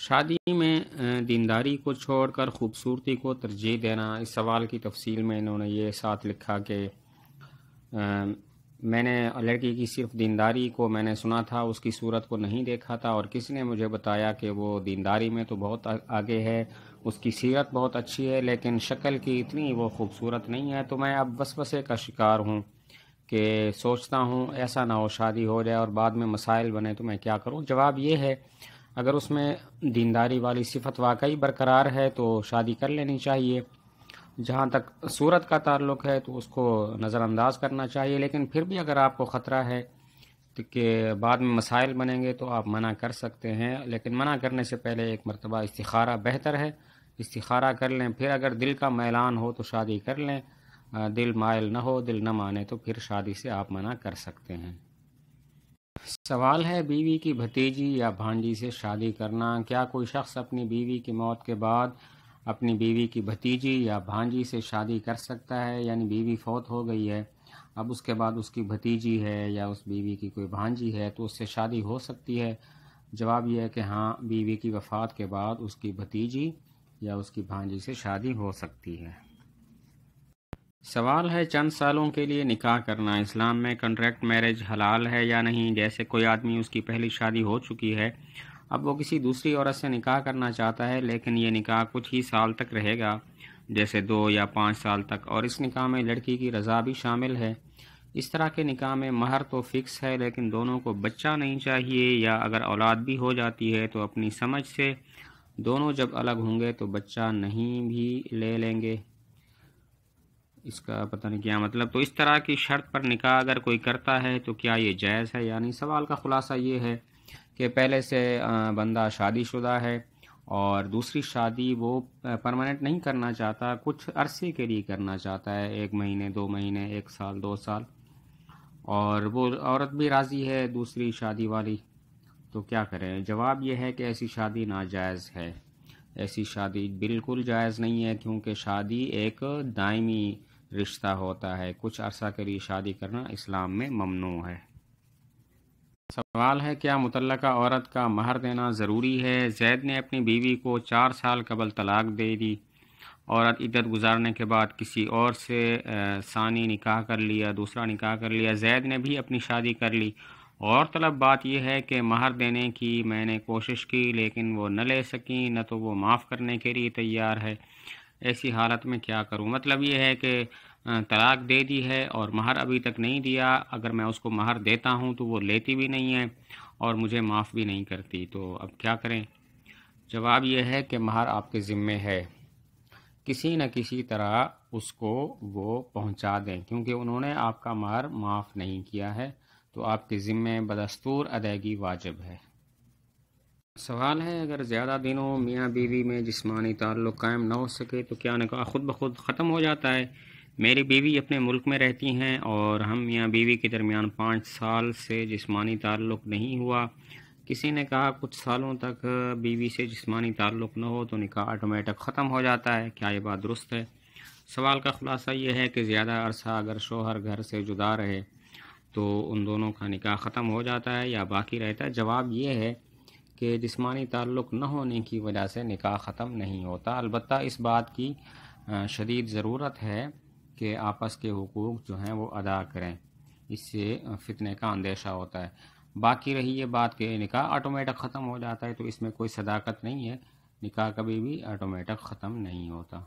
شادی میں دینداری کو چھوڑ کر خوبصورتی کو ترجیح دینا، اس سوال کی تفصیل میں انہوں نے یہ ساتھ لکھا کہ میں نے لڑکی کی صرف دینداری کو میں نے سنا تھا، اس کی صورت کو نہیں دیکھا تھا، اور کسی نے مجھے بتایا کہ وہ دینداری میں تو بہت آگے ہے، اس کی سیرت بہت اچھی ہے، لیکن شکل کی اتنی وہ خوبصورت نہیں ہے۔ تو میں اب وسوسے کا شکار ہوں کہ سوچتا ہوں ایسا نہ ہو شادی ہو جائے اور بعد میں مسائل بنے تو میں کیا کروں۔ جواب یہ ہے، اگر اس میں دینداری والی صفت واقعی برقرار ہے تو شادی کر لینی چاہیے۔ جہاں تک صورت کا تعلق ہے تو اس کو نظر انداز کرنا چاہیے، لیکن پھر بھی اگر آپ کو خطرہ ہے کہ بعد میں مسائل بنیں گے تو آپ منع کر سکتے ہیں، لیکن منع کرنے سے پہلے ایک مرتبہ استخارہ بہتر ہے، استخارہ کر لیں۔ پھر اگر دل کا میلان ہو تو شادی کر لیں، دل مائل نہ ہو، دل نہ مانے تو پھر شادی سے آپ منع کر سکتے ہیں۔ سوال ہے، بیوی کی بھتیجی یا بھانجی سے شادی کرنا، کیا کوئی شخص اپنی بیوی کی موت کے بعد اپنی بیوی کی بھتیجی یا بھانجی سے شادی کر سکتا ہے؟ یعنی بیوی فوت ہو گئی ہے، اب اس کے بعد اس کی بھتیجی ہے یا اس بیوی کی کوئی بھانجی ہے تو اس سے شادی ہو سکتی ہے؟ جواب یہ ہے کہ ہاں، بیوی کی وفات کے بعد اس کی بھتیجی یا اس کی بھانجی سے شادی ہو سکتی ہے۔ سوال ہے، چند سالوں کے لیے نکاح کرنا اسلام میں کنٹریکٹ میرج حلال ہے یا نہیں؟ جیسے کوئی آدمی، اس کی پہلی شادی ہو چکی ہے، اب وہ کسی دوسری عورت سے نکاح کرنا چاہتا ہے، لیکن یہ نکاح کچھ ہی سال تک رہے گا، جیسے 2 یا 5 سال تک، اور اس نکاح میں لڑکی کی رضا بھی شامل ہے۔ اس طرح کے نکاح میں مہر تو فکس ہے، لیکن دونوں کو بچہ نہیں چاہیے، یا اگر اولاد بھی ہو جاتی ہے تو اپنی سمجھ سے دونوں جب الگ ہوں گے تو بچہ نہیں بھی لے لیں گے۔ اس کا پتہ نہیں کیا مطلب۔ تو اس طرح کی شرط پر نکاح اگر کوئی کرتا ہے تو کیا یہ جائز ہے؟ یعنی سوال کا خلاصہ یہ ہے کہ پہلے سے بندہ شادی شدہ ہے اور دوسری شادی وہ پرماننٹ نہیں کرنا چاہتا، کچھ عرصے کے لیے کرنا چاہتا ہے، 1 مہینے 2 مہینے 1 سال 2 سال، اور وہ عورت بھی راضی ہے دوسری شادی والی، تو کیا کریں؟ جواب یہ ہے کہ ایسی شادی ناجائز ہے، ایسی شادی بالکل جائز نہیں ہے، کیونکہ شادی ایک دائمی رشتہ ہوتا ہے، کچھ عرصہ کے لیے شادی کرنا اسلام میں ممنوع ہے۔ سوال ہے، کیا مطلقہ عورت کا مہر دینا ضروری ہے؟ زید نے اپنی بیوی کو 4 سال قبل طلاق دے دی، عورت عدت گزارنے کے بعد کسی اور سے ثانی نکاح کر لیا، دوسرا نکاح کر لیا، زید نے بھی اپنی شادی کر لی۔ غور طلب بات یہ ہے کہ مہر دینے کی میں نے کوشش کی لیکن وہ نہ لے سکیں، نہ تو وہ معاف کرنے کے لیے تیار ہے، ایسی حالت میں کیا کروں؟ مطلب یہ ہے کہ طلاق دے دی ہے اور مہر ابھی تک نہیں دیا، اگر میں اس کو مہر دیتا ہوں تو وہ لیتی بھی نہیں ہے اور مجھے معاف بھی نہیں کرتی، تو اب کیا کریں؟ جواب یہ ہے کہ مہر آپ کے ذمے ہے، کسی نہ کسی طرح اس کو وہ پہنچا دیں، کیونکہ انہوں نے آپ کا مہر معاف نہیں کیا ہے، تو آپ کے ذمے بدستور ادائیگی واجب ہے۔ سوال ہے، اگر زیادہ دنوں میاں بیوی میں جسمانی تعلق قائم نہ ہو سکے تو کیا نکاح خود بخود ختم ہو جاتا ہے؟ میری بیوی اپنے ملک میں رہتی ہیں اور ہم میاں بیوی کے درمیان 5 سال سے جسمانی تعلق نہیں ہوا۔ کسی نے کہا کچھ سالوں تک بیوی سے جسمانی تعلق نہ ہو تو نکاح آٹومیٹک ختم ہو جاتا ہے، کیا یہ بات درست ہے؟ سوال کا خلاصہ یہ ہے کہ زیادہ عرصہ اگر شوہر گھر سے جدا رہے تو ان دونوں کا نکاح ختم ہو جاتا ہے یا باقی رہتا ہے؟ جواب یہ ہے کہ جسمانی تعلق نہ ہونے کی وجہ سے نکاح ختم نہیں ہوتا، البتہ اس بات کی شدید ضرورت ہے کہ آپس کے حقوق جو ہیں وہ ادا کریں، اس سے فتنے کا اندیشہ ہوتا ہے۔ باقی رہی یہ بات کہ نکاح آٹومیٹک ختم ہو جاتا ہے، تو اس میں کوئی صداقت نہیں ہے، نکاح کبھی بھی آٹومیٹک ختم نہیں ہوتا۔